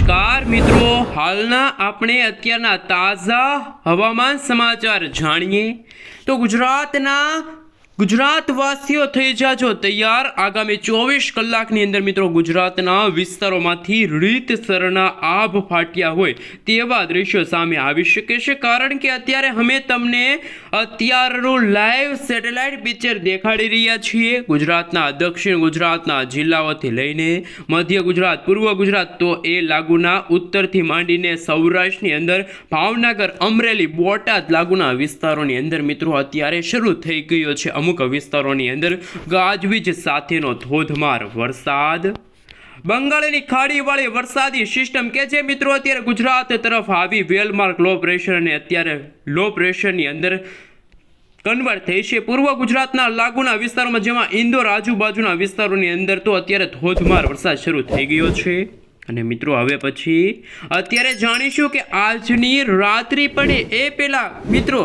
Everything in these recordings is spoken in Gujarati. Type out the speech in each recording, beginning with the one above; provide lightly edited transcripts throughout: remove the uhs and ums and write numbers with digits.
નમસ્કાર મિત્રો, હાલના આપણે અત્યારના તાજા હવામાન સમાચાર જાણીએ તો ગુજરાતવાસીઓ થઈ જાજો તૈયાર। આગામી 24 કલાકની અંદર મિત્રો ગુજરાતના વિસ્તારોમાંથી રીતસરના આભ ફાટ્યા હોય તેવા દ્રશ્યો સામે આવી શકે છે, કારણ કે અત્યારે અમે તમને અત્યારનું લાઈવ સેટેલાઇટ પિક્ચર દેખાડી રહ્યા છીએ। ગુજરાતના દક્ષિણ ગુજરાતના જિલ્લાઓથી લઈને મધ્ય ગુજરાત, પૂર્વ ગુજરાત તો એ લાગુના ઉત્તરથી માંડીને સૌરાષ્ટ્રની અંદર ભાવનગર, અમરેલી, બોટાદ લાગુના વિસ્તારોની અંદર મિત્રો અત્યારે શરૂ થઈ ગયો છે અમુક વિસ્તારોની અંદર ગાજવીજ સાથેનો ધોધમાર વરસાદ। બંગાળની ખાડીવાળી વરસાદી સિસ્ટમ કે જે મિત્રો અત્યારે ગુજરાત તરફ આવી વેલમાર્ક લો પ્રેશર અને અત્યારે લો પ્રેશરની અંદર કન્વર્ટ થઈ છે પૂર્વ ગુજરાતના લાગુના વિસ્તારોમાં, જેમાં ઇન્દોર આજુબાજુના વિસ્તારોની અંદર તો અત્યારે ધોધમાર વરસાદ શરૂ થઈ ગયો છે। અને મિત્રો હવે પછી અત્યારે જાણીશું કે આજની રાત્રિ પડે એ પહેલા મિત્રો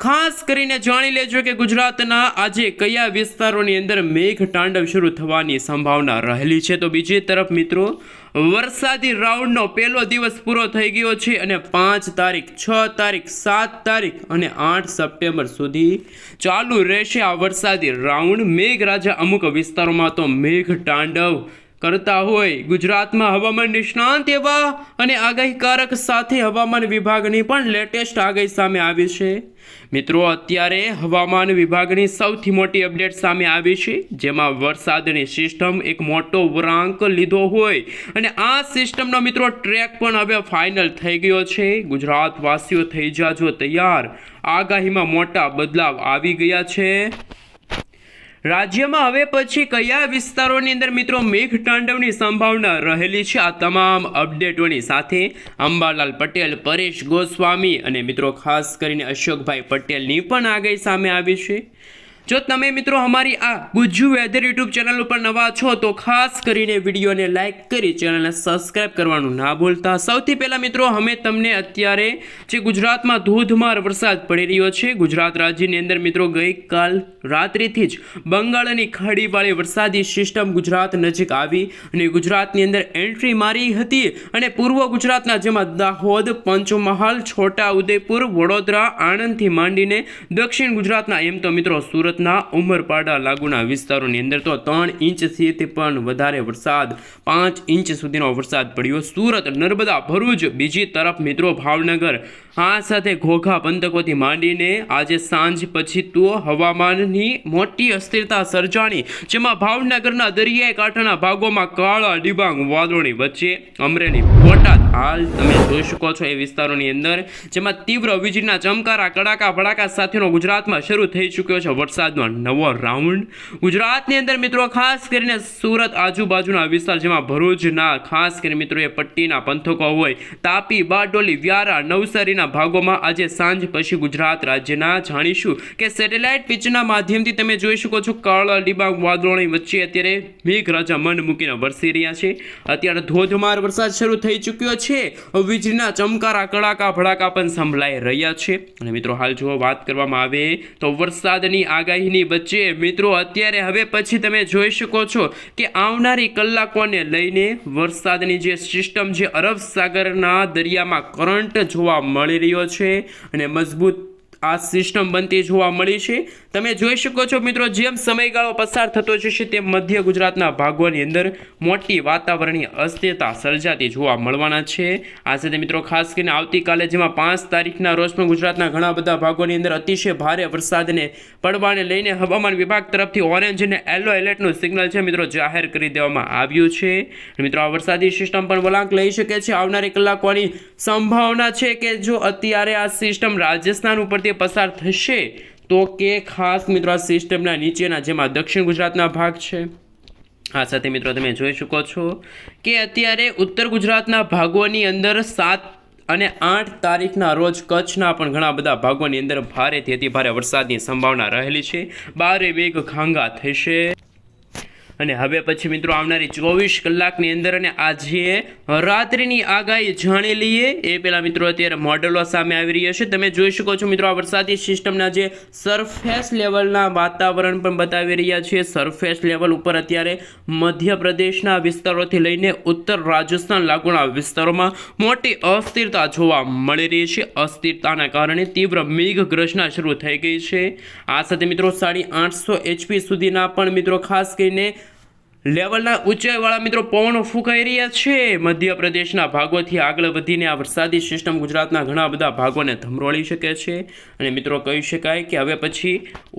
ખાસ કરીને જાણી લેજો કે ગુજરાતના આજે કયા વિસ્તારોની અંદર મેઘ તાંડવ શરૂ થવાની સંભાવના રહેલી છે। તો બીજી તરફ મિત્રો વરસાદી રાઉન્ડનો પહેલો દિવસ પૂરો થઈ ગયો છે અને 5 તારીખ, 6 તારીખ, 7 તારીખ અને 8 સપ્ટેમ્બર સુધી ચાલુ રહેશે આ વરસાદી રાઉન્ડ। મેઘરાજા અમુક વિસ્તારોમાં તો મેઘ તાંડવ કરતા હોય ગુજરાતમાં હવામાન નિષ્ણાંત એવા અને આગાહીકારક સાથે હવામાન વિભાગની પણ લેટેસ્ટ આગાહી સામે આવી છે। મિત્રો અત્યારે હવામાન વિભાગની સૌથી મોટી અપડેટ સામે આવી છે, જેમાં વરસાદની સિસ્ટમ એક મોટો વળાંક લીધો હોય અને આ સિસ્ટમનો મિત્રો ટ્રેક પણ હવે ફાઇનલ થઈ ગયો છે। ગુજરાતવાસીઓ થઈ જાજો તૈયાર, આગાહીમાં મોટા બદલાવ આવી ગયા છે। રાજ્યમાં હવે પછી કયા વિસ્તારોની અંદર મિત્રો મેઘ તાંડવની સંભાવના રહેલી છે, આ તમામ અપડેટોની સાથે અંબાલાલ પટેલ, પરેશ ગોસ્વામી અને મિત્રો ખાસ કરીને અશોકભાઈ પટેલની પણ આગાહી સામે આવી છે। જો તમે મિત્રો અમારી આ ગુજ્જુ વેધર યુટ્યુબ ચેનલ ઉપર નવા છો તો ખાસ કરીને વિડીયોને લાઇક કરી ચેનલને સબસ્ક્રાઇબ કરવાનું ના ભૂલતા। સૌથી પહેલાં મિત્રો અમે તમને અત્યારે જે ગુજરાતમાં ધોધમાર વરસાદ પડી રહ્યો છે, ગુજરાત રાજ્યની અંદર મિત્રો ગઈકાલ રાત્રિથી જ બંગાળની ખાડીવાળી વરસાદી સિસ્ટમ ગુજરાત નજીક આવી અને ગુજરાતની અંદર એન્ટ્રી મારી હતી અને પૂર્વ ગુજરાતના જેમાં દાહોદ, પંચમહાલ, છોટા ઉદેપુર, વડોદરા, આણંદથી માંડીને દક્ષિણ ગુજરાતના એમ તો મિત્રો સુરત ઉમરપાડા લાગુના વિસ્તારોની અંદર તો 3 ઇંચથી પણ વધારે વરસાદ, 5 ઇંચ સુધીનો વરસાદ પડ્યો। સુરત, નર્મદા, ભરૂચ, બીજી તરફ મિત્રો ભાવનગર, આ સાથે ઘોઘા પંથકોથી માંડીને આજે સાંજ પછી તો હવામાનની મોટી અસ્થિરતા સર્જાણી, જેમાં ભાવનગરના દરિયાઈ કાંઠાના ભાગોમાં કાળા ડિબાંગ વાદળોની વચ્ચે અમરેલી, બોટાદ હાલ તમે જોઈ શકો છો એ વિસ્તારોની અંદર, જેમાં તીવ્ર વીજળીના ચમકારા, કડાકા ભડાકા સાથેનો ગુજરાતમાં શરૂ થઈ ચૂક્યો છે વરસાદનો નવો રાઉન્ડ। ગુજરાતની અંદર મિત્રો ખાસ કરીને સુરત આજુબાજુના વિસ્તાર, જેમાં ભરૂચના ખાસ કરીને મિત્રો એ પટ્ટીના પંથકો હોય, તાપી, બારડોલી, વ્યારા, નવસારીના ભાગોમાં આજે સાંજ પછી ગુજરાત રાજ્યના જાણીશું કે સેટેલાઇટ પિક્ચરના માધ્યમથી તમે જોઈ શકો છો કાળા ડિબાંગ વાદળોની વચ્ચે અત્યારે મેઘરાજા મન મૂકીને વરસી રહ્યા છે। અત્યારે ધોધમાર વરસાદ શરૂ થઈ ચૂક્યો છે, વીજળીના ચમકારા, કડાકા ભડાકા પણ સંભળાઈ રહ્યા છે। અને મિત્રો હાલ જો વાત કરવામાં આવે તો વરસાદની આગાહીની વચ્ચે મિત્રો અત્યારે હવે પછી તમે જોઈ શકો છો કે આવનારી કલાકોને લઈને વરસાદની જે સિસ્ટમ જે અરબ સાગરના દરિયામાં કરંટ જોવા મળી રહ્યો છે અને મજબૂત આ સિસ્ટમ બનતી જોવા મળી છે। તમે જોઈ શકો છો મિત્રો જેમ સમયગાળો પસાર થતો જશે તેમ મધ્ય ગુજરાતના ભાગોની અંદર મોટી વાતાવરણીય અસ્થિરતા સર્જાતી જોવા મળવાના છે। આ સાથે મિત્રો ખાસ કરીને આવતીકાલે જેમાં 5 તારીખના રોજ પણ ગુજરાતના ઘણા બધા ભાગોની અંદર અતિશય ભારે વરસાદને પડવાને લઈને હવામાન વિભાગ તરફથી ઓરેન્જ અને યલો એલર્ટનું સિગ્નલ છે મિત્રો જાહેર કરી દેવામાં આવ્યું છે। મિત્રો આ વરસાદી સિસ્ટમ પણ વળાંક લઈ શકે છે, આવનારી કલાકોની સંભાવના છે કે જો અત્યારે આ સિસ્ટમ રાજસ્થાન ઉપરથી પસાર થશે તો કે ખાસ મિત્રો આ સિસ્ટમના નીચેના જેમાં દક્ષિણ ગુજરાતના ભાગ છે, આ સાથે મિત્રો તમે જોઈ શકો છો કે અત્યારે ઉત્તર ગુજરાતના ભાગોની અંદર 7 અને 8 તારીખના રોજ કચ્છના પણ ઘણા બધા ભાગોની અંદર ભારેથી અતિ ભારે વરસાદની સંભાવના રહેલી છે। ભારે મેઘ ખાંગા થશે। અને હવે પછી મિત્રો આવનારી 24 કલાકની અંદર અને આજે રાત્રિની આગાહી જાણી લઈએ એ પહેલાં મિત્રો અત્યારે મોડેલો સામે આવી રહ્યા છે. તમે જોઈ શકો છો મિત્રો આ વરસાદી સિસ્ટમના જે સરફેસ લેવલના વાતાવરણ પણ બતાવી રહ્યા છે. સરફેસ લેવલ ઉપર અત્યારે મધ્યપ્રદેશના વિસ્તારોથી લઈને ઉત્તર રાજસ્થાન લાગુના વિસ્તારોમાં મોટી અસ્થિરતા જોવા મળી રહી છે. અસ્થિરતાના કારણે તીવ્ર મેઘગર્જના શરૂ થઈ ગઈ છે. આ સાથે મિત્રો 850 HP સુધીના પણ મિત્રો ખાસ કરીને લેવલના ઊંચાઈવાળા મિત્રો પવનો ફૂંકાઈ રહ્યા છે. મધ્યપ્રદેશના ભાગોથી આગળ વધીને આ વરસાદી સિસ્ટમ ગુજરાતના ઘણા બધા ભાગોને ધમરોળી શકે છે. અને મિત્રો કહી શકાય કે હવે પછી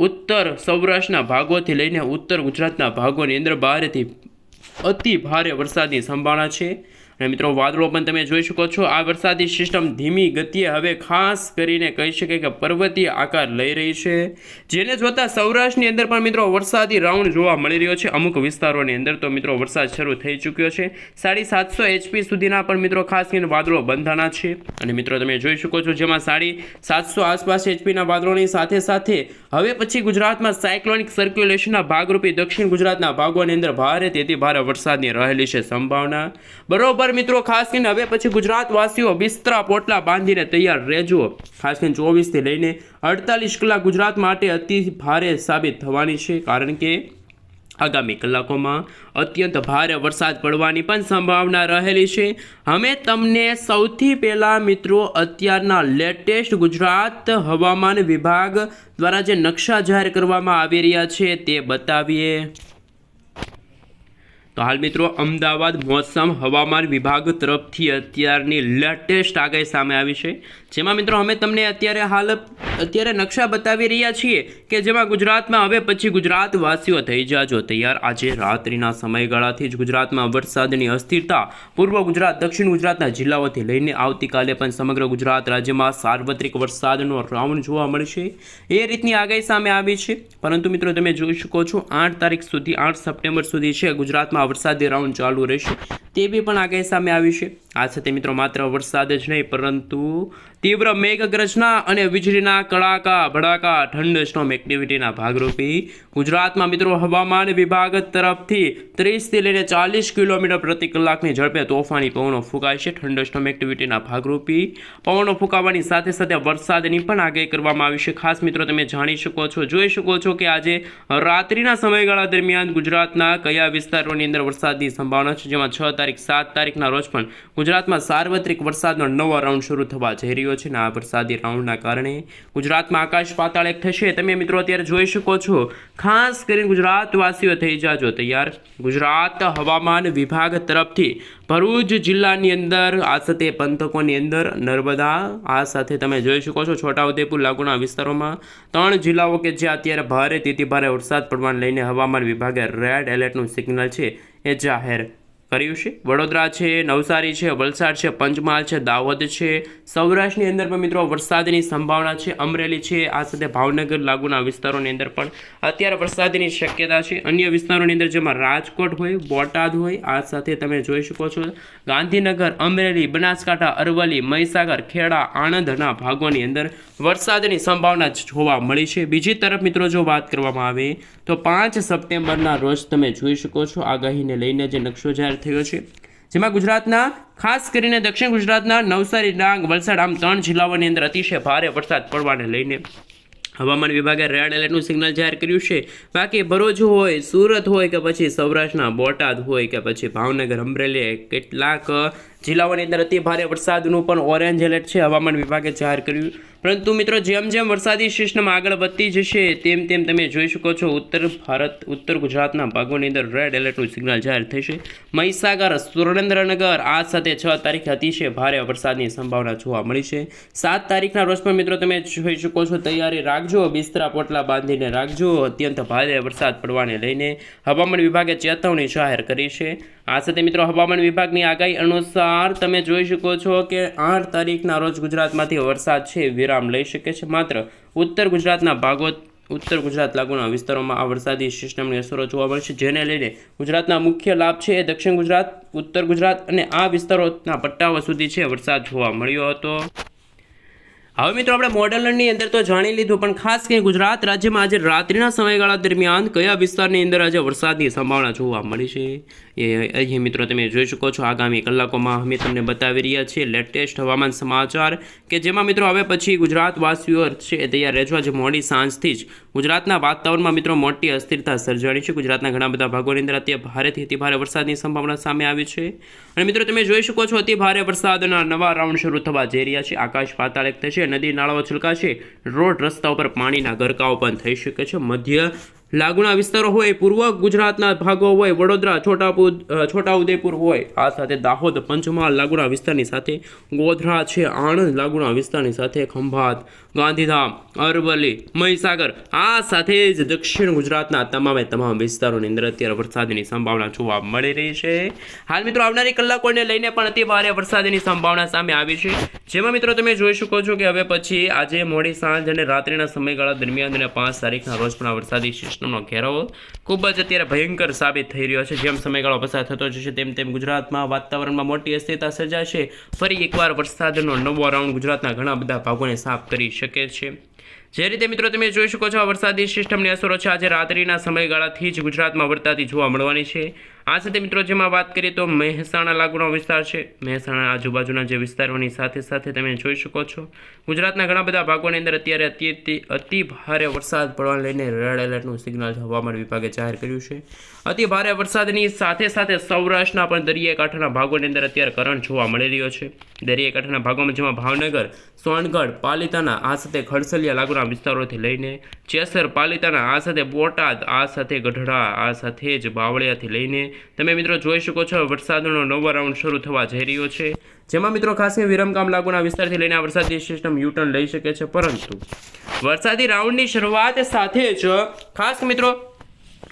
ઉત્તર સૌરાષ્ટ્રના ભાગોથી લઈને ઉત્તર ગુજરાતના ભાગોની અંદર ભારેથી અતિ ભારે વરસાદની સંભાવના છે. અને મિત્રો વાદળો પણ તમે જોઈ શકો છો. આ વરસાદી સિસ્ટમ ધીમી ગતિએ હવે ખાસ કરીને કહી શકાય કે પર્વતીય આકાર લઈ રહી છે, જેને જોતા સૌરાષ્ટ્રની અંદર પણ મિત્રો વરસાદી રાઉન્ડ જોવા મળી રહ્યો છે. અમુક વિસ્તારોની અંદર તો મિત્રો વરસાદ શરૂ થઈ ચૂક્યો છે. 750 HP સુધીના પણ મિત્રો ખાસ કરીને વાદળો બંધાણા છે. અને મિત્રો તમે જોઈ શકો છો જેમાં 750 આસપાસ HPના વાદળોની સાથે સાથે હવે પછી ગુજરાતમાં સાયક્લોનિક સર્ક્યુલેશનના ભાગરૂપે દક્ષિણ ગુજરાતના ભાગોની અંદર ભારેથી ભારે વરસાદની રહેલી છે સંભાવના. બરોબર મિત્રો ખાસ કરીને હવે પછી ગુજરાત વાસીઓ બિસ્તરા પોટલા બાંધીને તૈયાર રહેજો. ખાસ કરીને 24 થી લઈને 48 કલાક ગુજરાત માટે અતિ ભારે સાબિત થવાની છે, કારણ કે આગામી કલાકોમાં અત્યંત ભારે વરસાદ પડવાની પણ સંભાવના રહેલી છે. અમે તમને સૌથી પહેલાં મિત્રો અત્યારના લેટેસ્ટ ગુજરાત હવામાન વિભાગ દ્વારા જે નકશા જાહેર કરવામાં આવી રહ્યા છે તે બતાવીએ. તો હાલ મિત્રો અમદાવાદ મોસમ હવામાન વિભાગ તરફથી અત્યારની લેટેસ્ટ આગાહી સામે આવી છે, જેમાં મિત્રો અમે તમને અત્યારે નકશા બતાવી રહ્યા છીએ કે જેમાં ગુજરાતમાં હવે પછી ગુજરાતવાસીઓ થઈ જાજો તૈયાર. આજે રાત્રિના સમયગાળાથી જ ગુજરાતમાં વરસાદની અસ્થિરતા પૂર્વ ગુજરાત દક્ષિણ ગુજરાતના જિલ્લાઓથી લઈને આવતીકાલે પણ સમગ્ર ગુજરાત રાજ્યમાં સાર્વત્રિક વરસાદનો રાઉન્ડ જોવા મળશે એ રીતની આગાહી સામે આવી છે. પરંતુ મિત્રો તમે જોઈ શકો છો 8 તારીખ સુધી 8 સપ્ટેમ્બર સુધી છે ગુજરાતમાં વરસાદી રાઉન્ડ ચાલુ રહેશે તેવી પણ આગાહી સામે આવી છે. આ સાથે મિત્રો માત્ર વરસાદ જ નહીં પરંતુ તીવ્ર મેઘગર્જના અને વીજળીના કડાકા ભડાકા થંડરસ્ટોર્મ એક્ટિવિટીના ભાગરૂપે ગુજરાતમાં મિત્રો હવામાન વિભાગ તરફથી 30 થી લઈને 40 કિલોમીટર પ્રતિ કલાકની ઝડપે તોફાની પવનો ફૂંકાય છે. થંડરસ્ટોર્મ એક્ટિવિટીના ભાગરૂપે પવનો ફૂંકાવાની સાથે સાથે વરસાદની પણ આગાહી કરવામાં આવી છે. ખાસ મિત્રો તમે જાણી શકો છો, જોઈ શકો છો કે આજે રાત્રિના સમયગાળા દરમિયાન ગુજરાતના કયા વિસ્તારોની અંદર વરસાદની સંભાવના છે, જેમાં 6 તારીખ 7 તારીખના રોજ પણ ગુજરાતમાં સાર્વત્રિક વરસાદનો નવો રાઉન્ડ શરૂ થવા જઈ રહ્યો છે. આ વરસાદી રાઉન્ડના કારણે ગુજરાતમાં આકાશ પાતાળ એક થશે. તમે મિત્રો અત્યારે જોઈ શકો છો. ખાસ કરીને ગુજરાતવાસીઓ થઈ જાજો તૈયાર. ગુજરાત હવામાન વિભાગ તરફથી ભરૂચ જિલ્લાની અંદર આ સાથે પંથકોની અંદર નર્મદા આ સાથે તમે જોઈ શકો છો છોટાઉદેપુર લાગુના વિસ્તારોમાં 3 જિલ્લાઓ કે જે અત્યારે ભારેથી ભારે વરસાદ પડવાને લઈને હવામાન વિભાગે રેડ એલર્ટનું સિગ્નલ છે એ જાહેર કર્યું છે. વડોદરા છે, નવસારી છે, વલસાડ છે, પંચમહાલ છે, દાહોદ છે. સૌરાષ્ટ્રની અંદર પણ મિત્રો વરસાદની સંભાવના છે. અમરેલી છે, આ સાથે ભાવનગર લાગુના વિસ્તારોની અંદર પણ અત્યારે વરસાદની શક્યતા છે. અન્ય વિસ્તારોની અંદર જેમાં રાજકોટ હોય, બોટાદ હોય, આ સાથે તમે જોઈ શકો છો ગાંધીનગર, અમરેલી, બનાસકાંઠા, અરવલ્લી, મહીસાગર, ખેડા, આણંદના ભાગોની અંદર વરસાદની સંભાવના જોવા મળી છે. બીજી તરફ મિત્રો જો વાત કરવામાં આવે તો 5 સપ્ટેમ્બરના રોજ તમે જોઈ શકો છો આગાહીને લઈને જે નકશો જાહેર થયો છે, જેમાં ગુજરાતના ખાસ કરીને દક્ષિણ ગુજરાતના નવસારી, ડાંગ, વલસાડ આમ 3 જિલ્લાઓની અંદર અતિશય ભારે વરસાદ પડવાને લઈને હવામાન વિભાગે રેડ એલર્ટનું સિગ્નલ જાહેર કર્યું છે. બાકી ભરૂચ હોય, સુરત હોય કે પછી સૌરાષ્ટ્રના બોટાદ હોય કે પછી ભાવનગર, અમરેલી કેટલાક જિલ્લાઓની અંદર અતિ ભારે વરસાદનું પણ ઓરેન્જ એલર્ટ છે હવામાન વિભાગે જાહેર કર્યું. પરંતુ મિત્રો જેમ જેમ વરસાદી સિસ્ટમ આગળ વધતી જશે તેમ તેમ તમે જોઈ શકો છો ઉત્તર ગુજરાતના ભાગોની અંદર રેડ એલર્ટનું સિગ્નલ જાહેર થશે. મહીસાગર, સુરેન્દ્રનગર આ સાથે 6 તારીખે અતિશય ભારે વરસાદની સંભાવના જોવા મળી છે. 7 તારીખના રોજ પણ મિત્રો તમે જોઈ શકો છો તૈયારી રાખજો, બિસ્તરા પોટલા બાંધીને રાખજો. અત્યંત ભારે વરસાદ પડવાને લઈને હવામાન વિભાગે ચેતવણી જાહેર કરી છે. આ સાથે મિત્રો હવામાન વિભાગની આગાહી અનુસાર તમે જોઈ શકો છો કે 8 તારીખના રોજ ગુજરાતમાંથી વરસાદ છે વિરામ લઈ શકે છે. માત્ર ઉત્તર ગુજરાતના ભાગો, ઉત્તર ગુજરાત લાગુના વિસ્તારોમાં આ વરસાદી સિસ્ટમની અસરો જોવા મળશે, જેને લઈને ગુજરાતના મુખ્ય લાભ છે એ દક્ષિણ ગુજરાત, ઉત્તર ગુજરાત અને આ વિસ્તારોના પટ્ટાઓ સુધી છે વરસાદ જોવા મળ્યો હતો. હવે મિત્રો આપણે મોડલની અંદર તો જાણી લીધું, પણ ખાસ કરીને ગુજરાત રાજ્યમાં આજે રાત્રિના સમયગાળા દરમિયાન કયા વિસ્તારની અંદર આજે વરસાદની સંભાવના જોવા મળી છે એ અહીં મિત્રો તમે જોઈ શકો છો. આગામી કલાકોમાં અમે તમને બતાવી રહ્યા છીએ લેટેસ્ટ હવામાન સમાચાર, કે જેમાં મિત્રો હવે પછી ગુજરાતવાસીઓ છે તૈયાર રહેજો. આજે મોડી સાંજથી જ ગુજરાતના વાતાવરણમાં મિત્રો મોટી અસ્થિરતા સર્જાણી છે. ગુજરાતના ઘણા બધા ભાગોની અંદર અત્યારે ભારેથી અતિ ભારે વરસાદની સંભાવના સામે આવી છે. અને મિત્રો તમે જોઈ શકો છો અતિ ભારે વરસાદના નવા રાઉન્ડ શરૂ થવા જઈ રહ્યા છે. આકાશ પાતાળ એક થશે, નદી નાળાઓ છલકાશે, રોડ રસ્તા ઉપર પાણીના ગરકાવ પણ થઈ શકે છે. મધ્ય લાગુના વિસ્તારો હોય, પૂર્વ ગુજરાતના ભાગો હોય, વડોદરા, છોટાઉદેપુર હોય, આ સાથે દાહોદ, પંચમહાલ લાગુના વિસ્તારની સાથે ગોધરા છે, આણંદ લાગુના વિસ્તારની સાથે ખંભાત, ગાંધીધામ, અરવલ્લી, મહીસાગર, આ સાથે જ દક્ષિણ ગુજરાતના તમામ વિસ્તારોની અંદર અત્યારે વરસાદની સંભાવના જોવા મળી રહી છે. હાલ મિત્રો આવનારી કલાકોને લઈને પણ અતિ ભારે વરસાદની સંભાવના સામે આવી છે, જેમાં મિત્રો તમે જોઈ શકો છો કે હવે પછી આજે મોડી સાંજ અને રાત્રિના સમયગાળા દરમિયાન અને 5 તારીખના રોજ પણ વરસાદી સિસ્ટમનો ઘેરાવો ખૂબ જ અત્યારે ભયંકર સાબિત થઈ રહ્યો છે. જેમ સમયગાળો પસાર થતો જશે તેમ ગુજરાતમાં વાતાવરણમાં મોટી અસ્થિરતા સર્જાશે. ફરી એકવાર વરસાદનો નવો રાઉન્ડ ગુજરાતના ઘણા બધા ભાગોને સાફ કરી શકે છે. જે રીતે મિત્રો તમે જોઈ શકો છો આ વરસાદી સિસ્ટમની અસરો છે આજે રાત્રિના સમયગાળાથી જ ગુજરાતમાં વર્તાતી જોવા મળવાની છે. આ સાથે મિત્રો જેમાં વાત કરીએ તો મહેસાણા લાગુનો વિસ્તાર છે, મહેસાણા આજુબાજુના જે વિસ્તારોની સાથે તમે જોઈ શકો છો ગુજરાતના ઘણા બધા ભાગોની અંદર અત્યારે અતિ ભારે વરસાદ પડવાને લઈને રેડ એલર્ટનું સિગ્નલ હવામાન વિભાગે જાહેર કર્યું છે. અતિ ભારે વરસાદની સાથે સૌરાષ્ટ્રના પણ દરિયાકાંઠાના ભાગોની અંદર અત્યારે કરંટ જોવા મળી રહ્યો છે. દરિયાકાંઠાના ભાગોમાં જેમાં ભાવનગર, સોનગઢ, પાલિતાના, આ સાથે ખડસલિયા લાગુના વિસ્તારોથી લઈને ચેસર, પાલિતાના, આ સાથે બોટાદ, આ સાથે ગઢડા, આ સાથે જ બાવળિયાથી લઈને તમે મિત્રો જોઈ શકો છો વરસાદનો નવો રાઉન્ડ શરૂ થવા જઈ રહ્યો છે. જેમાં મિત્રો ખાસ કરીને વિરમગામ લાગુના વિસ્તારથી લઈને આ વરસાદી સિસ્ટમ યુટર્ન લઈ શકે છે. પરંતુ વરસાદી રાઉન્ડની શરૂઆત સાથે જ ખાસ મિત્રો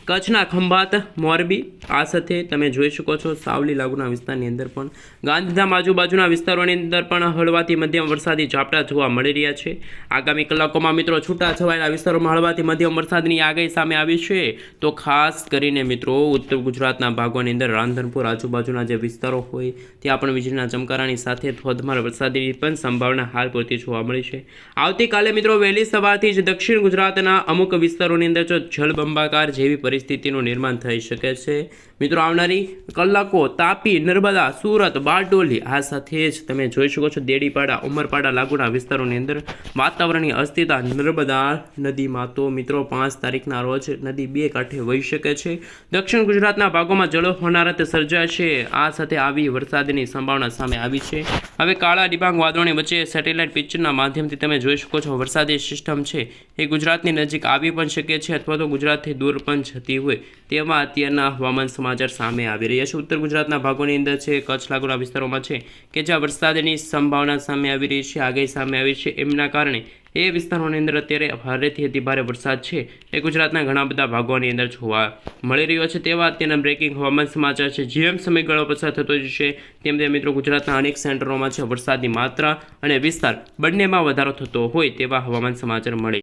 કચ્છના ખંભાત, મોરબી, આ સાથે તમે જોઈ શકો છો સાવલી લાગુના વિસ્તારની અંદર પણ, ગાંધીધામ આજુબાજુના વિસ્તારોની અંદર પણ હળવાથી મધ્યમ વરસાદી ઝાપટા જોવા મળી રહ્યા છે. આગામી કલાકોમાં મિત્રો છૂટાછવાયેલા વિસ્તારોમાં હળવાથી મધ્યમ વરસાદની આગાહી સામે આવી છે. તો ખાસ કરીને મિત્રો ઉત્તર ગુજરાતના ભાગોની અંદર રાંધનપુર આજુબાજુના જે વિસ્તારો હોય ત્યાં પણ વીજળીના ચમકારાની સાથે ધોધમાર વરસાદની પણ સંભાવના હાલ પૂરતી જોવા મળી છે. આવતીકાલે મિત્રો વહેલી સવારથી જ દક્ષિણ ગુજરાતના અમુક વિસ્તારોની અંદર જો જળબંબાકાર જેવી પરિસ્થિતિનું નિર્માણ થઈ શકે છે. મિત્રો આવનારી કલાકો તાપી, નર્મદા, સુરત, બારડોલી, આ સાથે જ તમે જોઈ શકો છો દેડીપાડા, ઉમરપાડા લાગુના વિસ્તારોની અંદર વાતાવરણની અસ્થિરતા. નર્મદા નદીમાં તો મિત્રો 5 તારીખના રોજ નદી 2 કાંઠે વહી શકે છે. દક્ષિણ ગુજરાતના ભાગોમાં જળ હોનારત સર્જાશે. આ સાથે આવી વરસાદની સંભાવના સામે આવી છે. હવે કાળા ડિબાંગ વાદળોની વચ્ચે સેટેલાઇટ પિક્ચરના માધ્યમથી તમે જોઈ શકો છો વરસાદી સિસ્ટમ છે એ ગુજરાતની નજીક આવી પણ શકે છે અથવા તો ગુજરાતથી દૂર પણ જતી હોય તેવા અત્યારના હવામાન સમાચાર સામે આવી રહ્યા છે. ઉત્તર ગુજરાતના ભાગોની અંદર છે, કચ્છ લાગુના વિસ્તારોમાં છે કે જ્યાં વરસાદની સંભાવના સામે આવી રહી છે, આગાહી સામે આવી છે. એમના કારણે એ વિસ્તારોની અંદર અત્યારે ભારેથી અતિ ભારે વરસાદ છે એ ગુજરાતના ઘણા બધા ભાગોની અંદર જોવા મળી રહ્યો છે. તેવા અત્યારના બ્રેકિંગ હવામાન સમાચાર છે. જેમ સમયગાળો પસાર થતો જશે તેમ મિત્રો ગુજરાતના અનેક સેન્ટરોમાં છે વરસાદની માત્રા અને વિસ્તાર બંનેમાં વધારો થતો હોય તેવા હવામાન સમાચાર મળે.